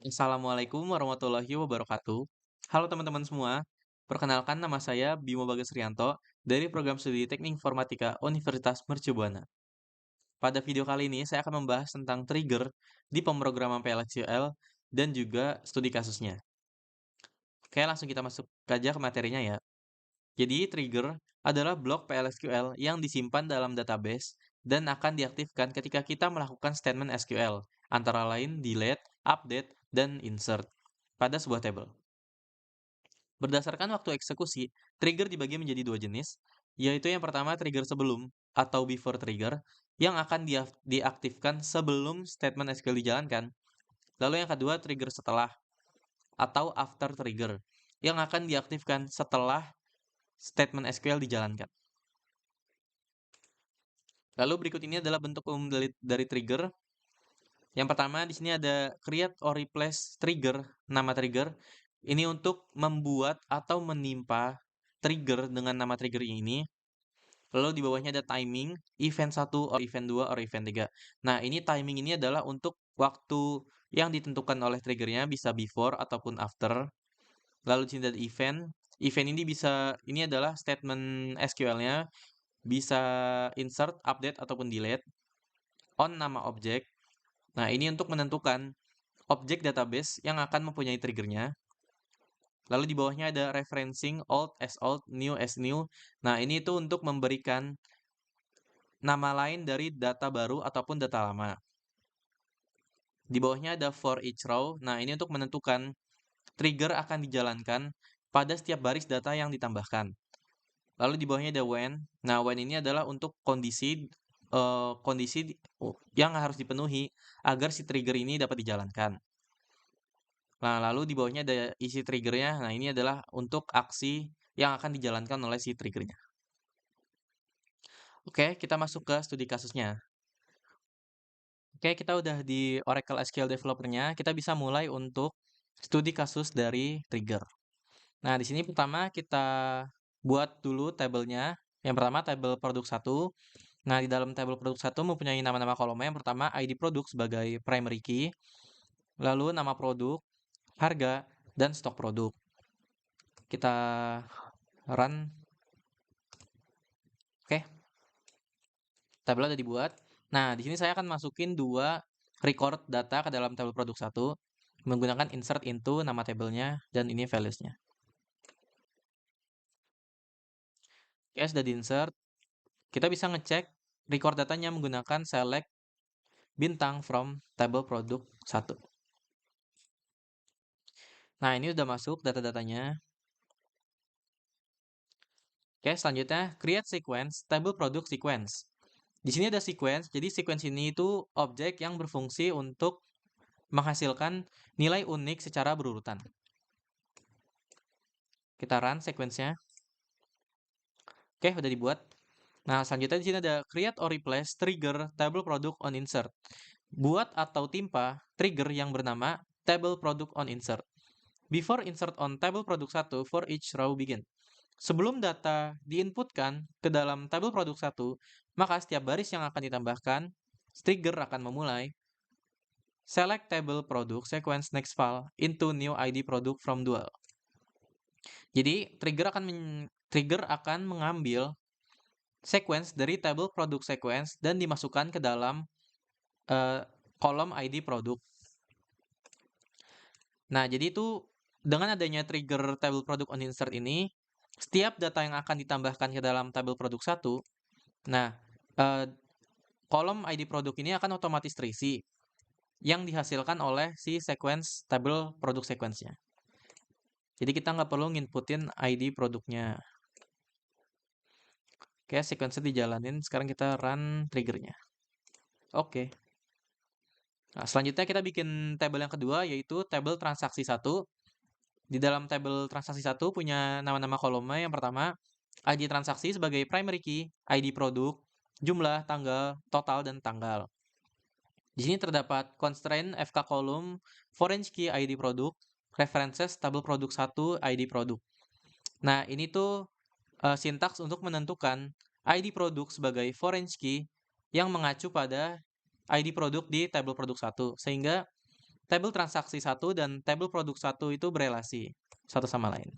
Assalamualaikum warahmatullahi wabarakatuh. Halo teman-teman semua, perkenalkan nama saya Bimo Bagas Rianto dari program studi Teknik Informatika Universitas Mercubuana. Pada video kali ini saya akan membahas tentang trigger di pemrograman PLSQL dan juga studi kasusnya. Oke, langsung kita masuk aja ke materinya ya. Jadi, trigger adalah blok PLSQL yang disimpan dalam database dan akan diaktifkan ketika kita melakukan statement SQL, antara lain delete, update, dan insert pada sebuah table. Berdasarkan waktu eksekusi, trigger dibagi menjadi dua jenis, yaitu yang pertama trigger sebelum atau before trigger, yang akan diaktifkan sebelum statement SQL dijalankan. Lalu yang kedua trigger setelah atau after trigger, yang akan diaktifkan setelah statement SQL dijalankan. Lalu berikut ini adalah bentuk umum dari trigger. Yang pertama di sini ada create or replace trigger, nama trigger. Ini untuk membuat atau menimpa trigger dengan nama trigger ini. Lalu di bawahnya ada timing, event 1 or event 2 or event 3. Nah, ini timing ini adalah untuk waktu yang ditentukan oleh triggernya, bisa before ataupun after. Lalu di sini ada event. Event ini adalah statement SQL-nya, bisa insert, update ataupun delete. On nama objek. Nah, ini untuk menentukan objek database yang akan mempunyai triggernya. Lalu di bawahnya ada referencing old as old, new as new. Nah, ini itu untuk memberikan nama lain dari data baru ataupun data lama. Di bawahnya ada for each row. Nah, ini untuk menentukan trigger akan dijalankan pada setiap baris data yang ditambahkan. Lalu di bawahnya ada when. Nah, when ini adalah untuk kondisi yang harus dipenuhi agar si trigger ini dapat dijalankan. Nah, lalu di bawahnya ada isi triggernya. Nah, ini adalah untuk aksi yang akan dijalankan oleh si triggernya. Oke, kita masuk ke studi kasusnya. Oke, kita udah di Oracle SQL Developer-nya, kita bisa mulai untuk studi kasus dari trigger. Nah, di sini pertama kita buat dulu tabelnya. Yang pertama tabel produk 1. Nah, di dalam tabel produk 1 mempunyai nama-nama kolomnya. Yang pertama ID produk sebagai primary key, lalu nama produk, harga, dan stok produk. Kita run. Oke, tabel udah dibuat. Nah, di sini saya akan masukin dua record data ke dalam tabel produk 1 menggunakan insert into nama tabelnya dan ini values-nya. Oke, sudah di-insert. Kita bisa ngecek record datanya menggunakan select bintang from table produk 1. Nah, ini udah masuk data-datanya. Oke, selanjutnya create sequence, table produk sequence. Di sini ada sequence, jadi sequence ini itu objek yang berfungsi untuk menghasilkan nilai unik secara berurutan. Kita run sequence-nya. Oke, udah dibuat. Nah, selanjutnya di sini ada create or replace trigger table product on insert. Buat atau timpa trigger yang bernama table product on insert. Before insert on table produk 1 for each row begin. Sebelum data diinputkan ke dalam tabel produk 1, maka setiap baris yang akan ditambahkan, trigger akan memulai select table product sequence next file into new ID product from dual. Jadi, trigger akan mengambil sequence dari table product sequence dan dimasukkan ke dalam kolom ID produk. Nah, jadi itu dengan adanya trigger table product on insert ini, setiap data yang akan ditambahkan ke dalam tabel produk 1, nah, kolom ID produk ini akan otomatis terisi yang dihasilkan oleh si sequence tabel produk sequence-nya. Jadi kita nggak perlu nginputin ID produknya. Oke, sequence dijalanin. Sekarang kita run triggernya. Oke. Nah, selanjutnya kita bikin tabel yang kedua, yaitu tabel transaksi 1. Di dalam tabel transaksi 1 punya nama-nama kolomnya. Yang pertama, ID transaksi sebagai primary key, ID produk, jumlah, tanggal, total, dan tanggal. Di sini terdapat constraint FK column, foreign key ID produk, references tabel produk 1 ID produk. Nah, ini tuh sintaks untuk menentukan ID produk sebagai foreign key yang mengacu pada ID produk di tabel produk 1. Sehingga tabel transaksi 1 dan tabel produk 1 itu berelasi satu sama lain.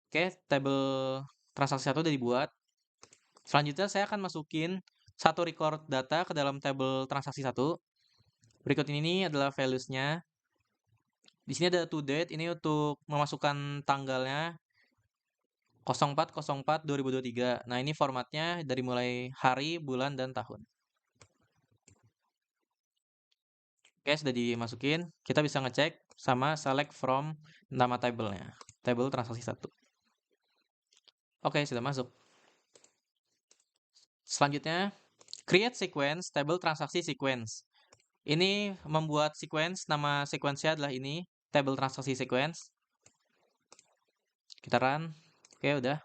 Oke, tabel transaksi 1 udah dibuat. Selanjutnya saya akan masukin satu record data ke dalam tabel transaksi 1. Berikut ini adalah values-nya. Di sini ada to date, ini untuk memasukkan tanggalnya 04/04/2023. Nah, ini formatnya dari mulai hari, bulan, dan tahun. Oke, sudah dimasukin. Kita bisa ngecek sama select from nama tabelnya. Tabel transaksi 1. Oke, sudah masuk. Selanjutnya, create sequence, tabel transaksi sequence. Ini membuat sequence, nama sequence-nya adalah ini, tabel transaksi sequence. Kita run. Oke, udah.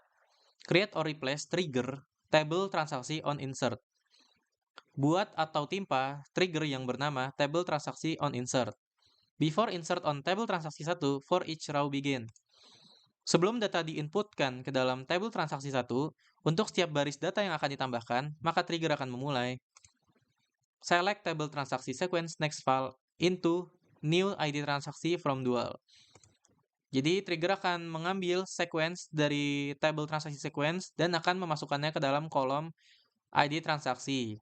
Create or replace trigger, tabel transaksi on insert. Buat atau timpa trigger yang bernama tabel transaksi on insert. Before insert on tabel transaksi 1 for each row begin. Sebelum data diinputkan ke dalam tabel transaksi 1, untuk setiap baris data yang akan ditambahkan, maka trigger akan memulai. Select table transaksi sequence next file into new ID transaksi from dual. Jadi trigger akan mengambil sequence dari table transaksi sequence dan akan memasukkannya ke dalam kolom ID transaksi.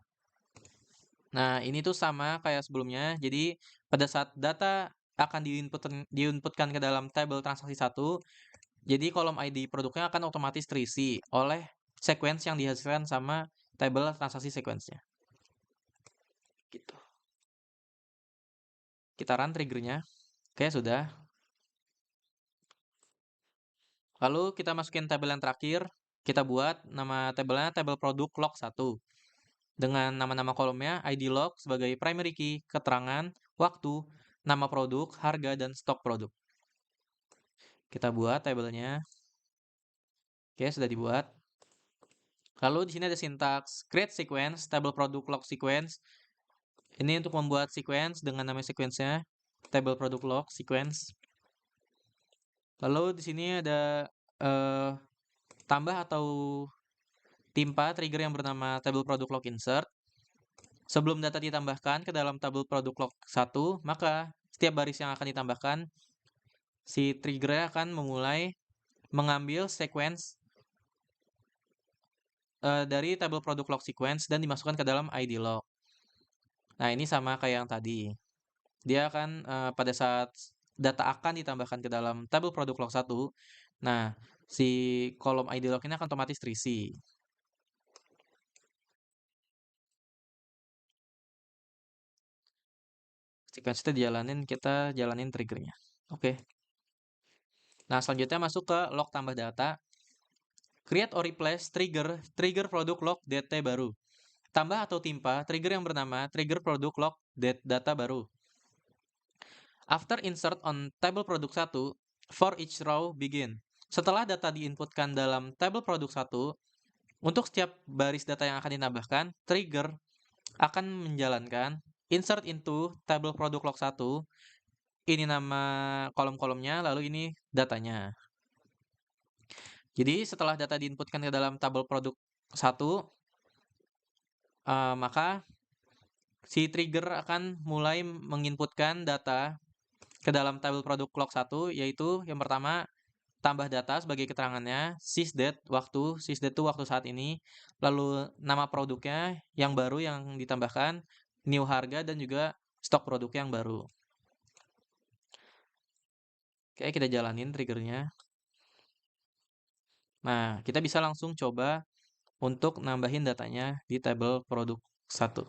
Nah, ini tuh sama kayak sebelumnya. Jadi pada saat data akan diinputkan ke dalam table transaksi 1, jadi kolom ID produknya akan otomatis terisi oleh sequence yang dihasilkan sama table transaksi sequence-nya. Gitu. Kita run triggernya. Oke, sudah. Lalu kita masukin tabel yang terakhir. Kita buat nama tabelnya tabel produk log 1. Dengan nama-nama kolomnya ID log sebagai primary key, keterangan, waktu, nama produk, harga, dan stok produk. Kita buat tabelnya. Oke, sudah dibuat. Lalu di sini ada sintaks create sequence, table produk log sequence. Ini untuk membuat sequence dengan nama sequence-nya, table produk log sequence. Lalu di sini ada tambah atau timpa trigger yang bernama table produk log insert. Sebelum data ditambahkan ke dalam tabel produk log 1, maka setiap baris yang akan ditambahkan, si trigger akan memulai mengambil sequence dari tabel produk log sequence dan dimasukkan ke dalam ID log. Nah, ini sama kayak yang tadi. Dia akan pada saat data akan ditambahkan ke dalam tabel produk log 1, nah, si kolom ID log ini akan otomatis terisi. Sequence itu dijalanin, kita jalanin triggernya. Oke. Nah, selanjutnya masuk ke log tambah data. Create or replace trigger produk log DT baru. Tambah atau timpa trigger yang bernama trigger produk log data baru. After insert on table produk 1, for each row begin. Setelah data diinputkan dalam table produk 1, untuk setiap baris data yang akan ditambahkan, trigger akan menjalankan insert into table produk log 1. Ini nama kolom-kolomnya, lalu ini datanya. Jadi setelah data diinputkan ke dalam tabel produk 1, maka si trigger akan mulai menginputkan data ke dalam tabel produk log 1, yaitu yang pertama tambah data sebagai keterangannya, sysdate waktu, sysdate itu waktu saat ini, lalu nama produknya yang baru yang ditambahkan, new harga, dan juga stok produk yang baru. Oke, kita jalanin triggernya. Nah, kita bisa langsung coba untuk nambahin datanya di tabel produk 1.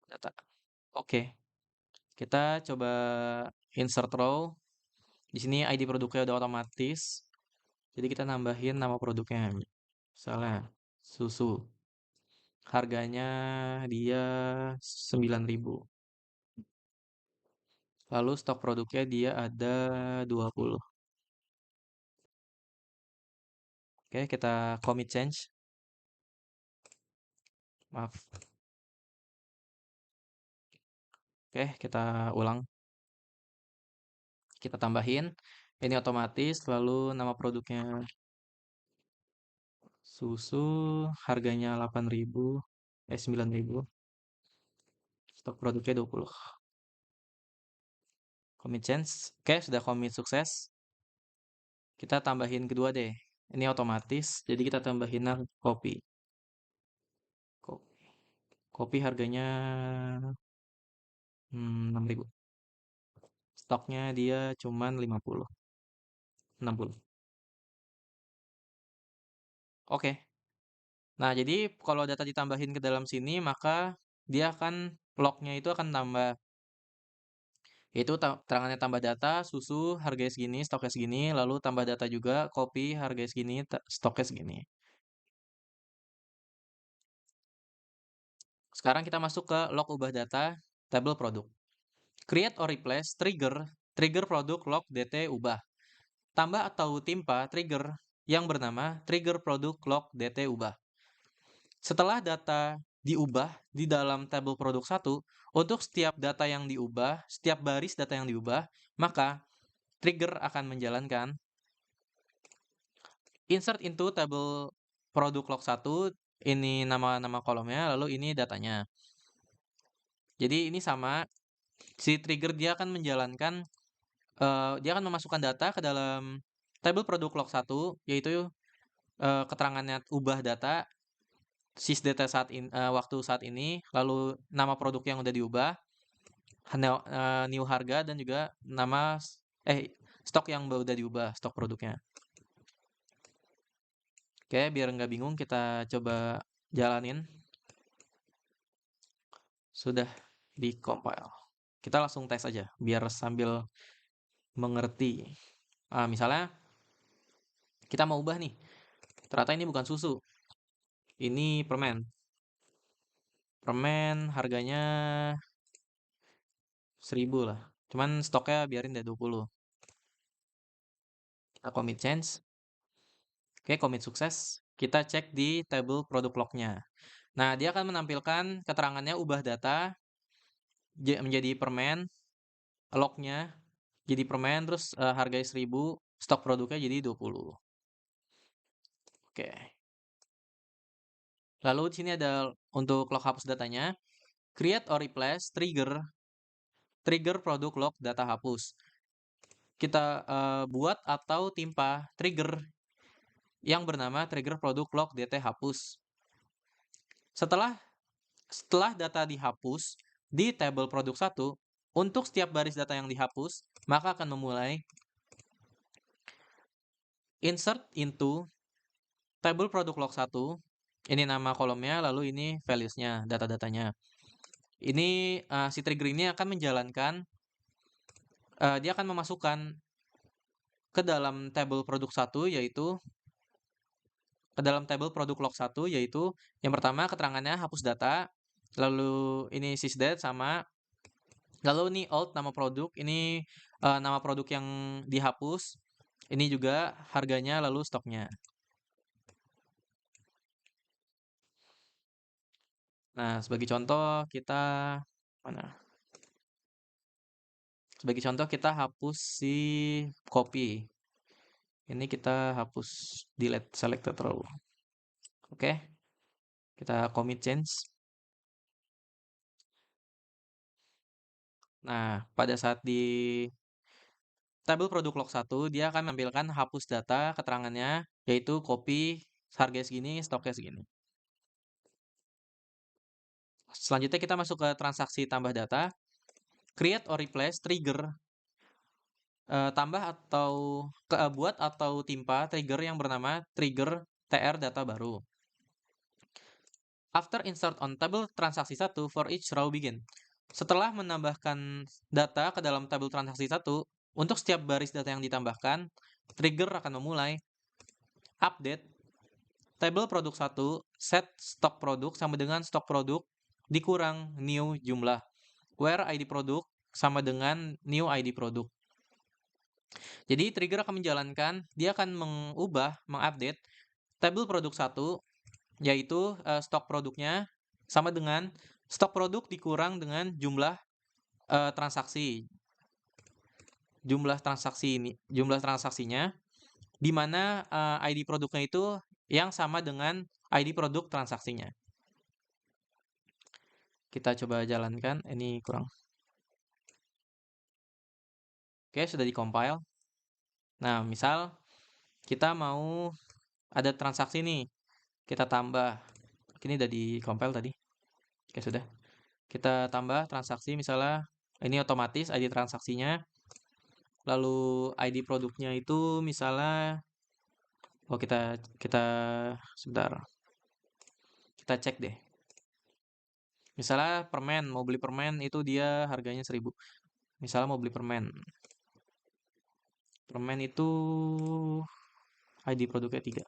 Data. Oke, kita coba insert row. Di sini ID produknya udah otomatis. Jadi kita nambahin nama produknya. Misalnya susu. Harganya dia 9.000. Lalu stok produknya dia ada 20. Oke, kita commit change. Maaf. Oke, kita ulang. Kita tambahin. Ini otomatis, lalu nama produknya susu, harganya 8.000. 9.000. Stok produknya 20. Commit change. Oke, sudah commit sukses. Kita tambahin kedua deh. Ini otomatis, jadi kita tambahin kopi. Kopi harganya 6.000. Stoknya dia cuman 50. 60. Oke. Nah, jadi kalau data ditambahin ke dalam sini, maka dia akan lognya itu akan tambah. Yaitu terangannya tambah data, susu harganya segini, stoknya segini, lalu tambah data juga, kopi harganya segini, stoknya segini. Sekarang kita masuk ke log ubah data, tabel produk. Create or replace trigger produk log dt ubah. Tambah atau timpa trigger yang bernama trigger produk log dt ubah. Setelah data diubah di dalam tabel produk 1, untuk setiap data yang diubah, setiap baris data yang diubah, maka trigger akan menjalankan insert into tabel produk log 1, ini nama-nama kolomnya, lalu ini datanya. Jadi ini sama, si trigger dia akan menjalankan, dia akan memasukkan data ke dalam tabel produk log 1, yaitu keterangannya ubah data, sysdata waktu saat ini, lalu nama produk yang udah diubah, new harga, dan juga nama stok yang udah diubah, stok produknya. Oke, biar nggak bingung kita coba jalanin. Sudah di-compile. Kita langsung tes aja, biar sambil mengerti. Misalnya, kita mau ubah nih. Ternyata ini bukan susu. Ini permen. Permen harganya 1.000 lah. Cuman stoknya biarin deh 20. Kita commit change. Oke, commit sukses. Kita cek di table produk lognya. Nah, dia akan menampilkan keterangannya ubah data menjadi permen, lognya jadi permen, terus harganya 1.000, stok produknya jadi 20. Oke. Lalu di sini ada untuk log hapus datanya, create or replace trigger produk log data hapus. Kita buat atau timpa trigger yang bernama trigger produk log dt hapus. Setelah data dihapus di tabel produk 1, untuk setiap baris data yang dihapus, maka akan memulai insert into tabel produk log 1. Ini nama kolomnya, lalu ini values-nya, data-datanya. Ini si trigger ini akan menjalankan, dia akan memasukkan ke dalam tabel produk 1, yaitu ke dalam tabel produk log 1, yaitu yang pertama keterangannya hapus data, lalu ini sysdate sama, lalu ini alt nama produk, ini nama produk yang dihapus, ini juga harganya, lalu stoknya. Nah, sebagai contoh kita hapus si kopi. Ini kita hapus, delete selected row. Oke. Kita commit change. Nah, pada saat di tabel produk log 1, dia akan menampilkan hapus data keterangannya, yaitu kopi harga segini, stoknya segini. Selanjutnya kita masuk ke transaksi tambah data. Create or replace trigger, tambah atau buat atau timpa trigger yang bernama trigger TR data baru. After insert on table transaksi 1 for each row begin. Setelah menambahkan data ke dalam tabel transaksi 1, untuk setiap baris data yang ditambahkan, trigger akan memulai update tabel produk 1 set stok produk sama dengan stok produk dikurang new jumlah, where ID produk sama dengan new ID produk. Jadi trigger akan menjalankan, dia akan mengupdate tabel produk 1, yaitu stok produknya sama dengan stok produk dikurang dengan jumlah transaksi. Jumlah transaksinya, di mana ID produknya itu yang sama dengan ID produk transaksinya. Kita coba jalankan, ini kurang. Oke, sudah di-compile. Nah, misal kita mau ada transaksi nih, kita tambah. Ini udah di-compile tadi. Oke, sudah. Kita tambah transaksi misalnya, ini otomatis ID transaksinya. Lalu ID produknya itu misalnya, oh kita sebentar. Kita cek deh. Misalnya permen, mau beli permen itu dia harganya 1.000. Misalnya mau beli permen. Permen itu ID produknya 3.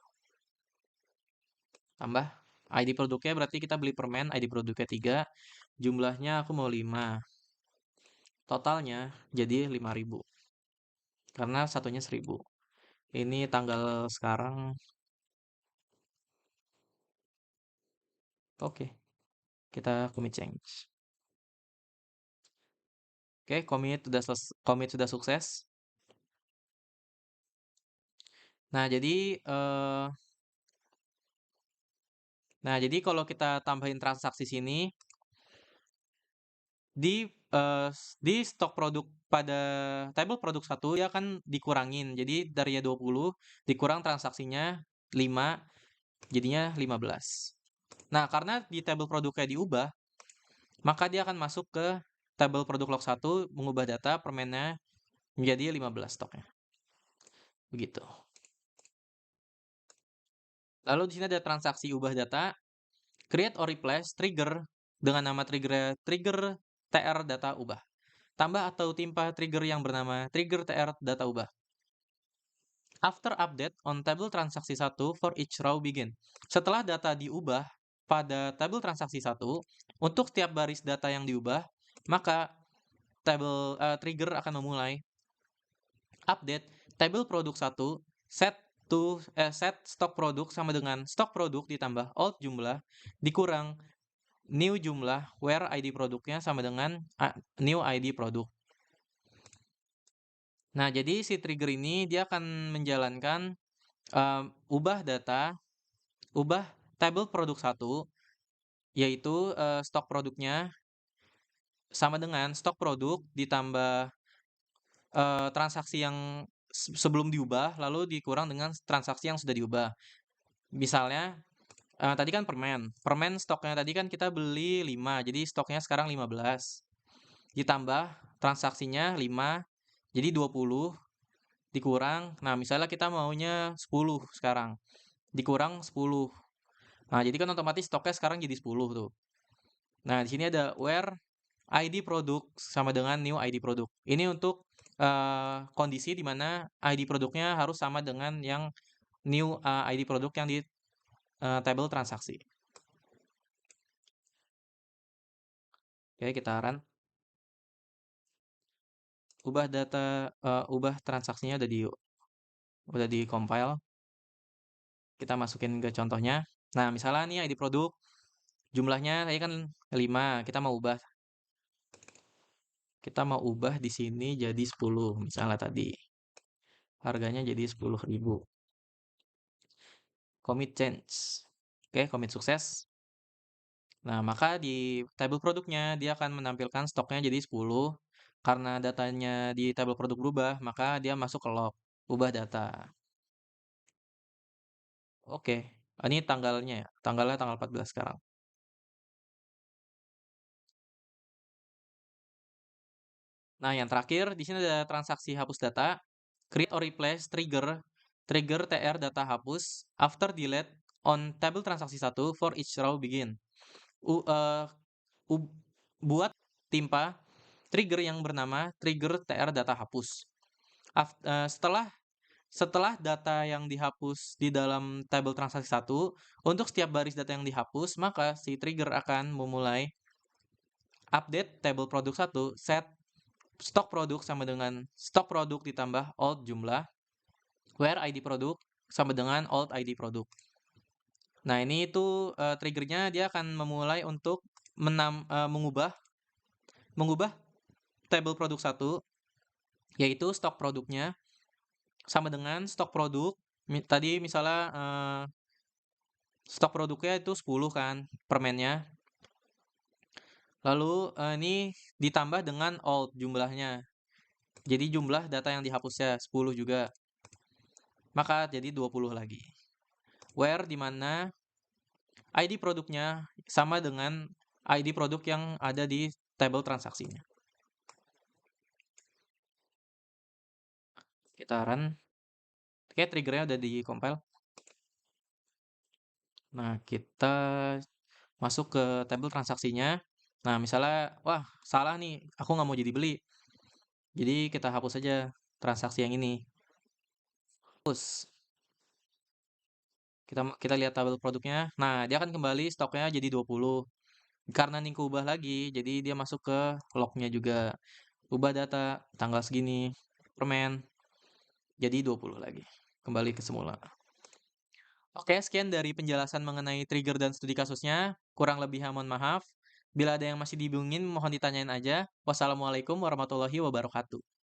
Tambah ID produknya berarti kita beli permen, ID produknya 3. Jumlahnya aku mau 5. Totalnya jadi 5.000. Karena satunya 1.000. Ini tanggal sekarang. Oke. Kita commit change. Oke, commit sudah sukses. Nah, jadi kalau kita tambahin transaksi sini di stok produk pada table produk 1 dia akan dikurangin. Jadi dari 20 dikurang transaksinya 5 jadinya 15. Nah, karena di table produknya diubah, maka dia akan masuk ke table produk log 1 mengubah data permennya menjadi 15 stoknya. Begitu. Lalu di sini ada transaksi ubah data, create or replace trigger dengan nama trigger TR data ubah. Tambah atau timpa trigger yang bernama trigger TR data ubah. After update on table transaksi 1 for each row begin. Setelah data diubah pada table transaksi 1, untuk setiap baris data yang diubah, maka trigger akan memulai update table produk 1 set stok produk sama dengan stok produk ditambah old jumlah dikurang new jumlah where ID produknya sama dengan new ID produk. Nah, jadi si trigger ini dia akan menjalankan ubah table produk 1 yaitu stok produknya sama dengan stok produk ditambah transaksi yang sebelum diubah lalu dikurang dengan transaksi yang sudah diubah. Misalnya tadi kan permen stoknya tadi kan kita beli 5, jadi stoknya sekarang 15. Ditambah transaksinya 5, jadi 20 dikurang. Nah, misalnya kita maunya 10 sekarang. Dikurang 10. Nah, jadi kan otomatis stoknya sekarang jadi 10 tuh. Nah, di sini ada where ID produk sama dengan new ID produk. Ini untuk kondisi di mana ID produknya harus sama dengan yang new ID produk yang di table transaksi. Oke, kita run. Ubah transaksinya udah di compile. Kita masukin ke contohnya. Nah, misalnya nih ID produk jumlahnya tadi kan 5, kita mau ubah di sini jadi 10 misalnya tadi. Harganya jadi 10.000. Commit change. Oke, commit sukses. Nah, maka di table produknya dia akan menampilkan stoknya jadi 10. Karena datanya di table produk berubah, maka dia masuk ke log, ubah data. Oke, ini tanggalnya ya. Tanggalnya tanggal 14 sekarang. Nah, yang terakhir di sini ada transaksi hapus data, create or replace trigger TR data hapus after delete on table transaksi 1 for each row begin. Buat timpa trigger yang bernama trigger TR data hapus. Setelah data yang dihapus di dalam table transaksi 1, untuk setiap baris data yang dihapus, maka si trigger akan memulai update table produk 1 set stok produk sama dengan stok produk ditambah old jumlah where ID produk sama dengan old ID produk. Nah, ini itu triggernya dia akan memulai untuk mengubah table produk 1 yaitu stok produknya sama dengan stok produk tadi misalnya stok produknya itu 10 kan permennya. Lalu, ini ditambah dengan old jumlahnya. Jadi jumlah data yang dihapusnya 10 juga. Maka jadi 20 lagi. Where di mana ID produknya sama dengan ID produk yang ada di tabel transaksinya. Kita run. Oke, triggernya udah di-compile. Nah, kita masuk ke tabel transaksinya. Nah, misalnya, wah salah nih, aku nggak mau jadi beli. Jadi kita hapus aja transaksi yang ini. Hapus. Kita lihat tabel produknya. Nah, dia akan kembali stoknya jadi 20. Karena Ningku ubah lagi, jadi dia masuk ke lognya juga. Ubah data tanggal segini, permen, jadi 20 lagi. Kembali ke semula. Oke, sekian dari penjelasan mengenai trigger dan studi kasusnya. Kurang lebihnya mohon maaf. Bila ada yang masih dibingungin, mohon ditanyain aja. Wassalamualaikum warahmatullahi wabarakatuh.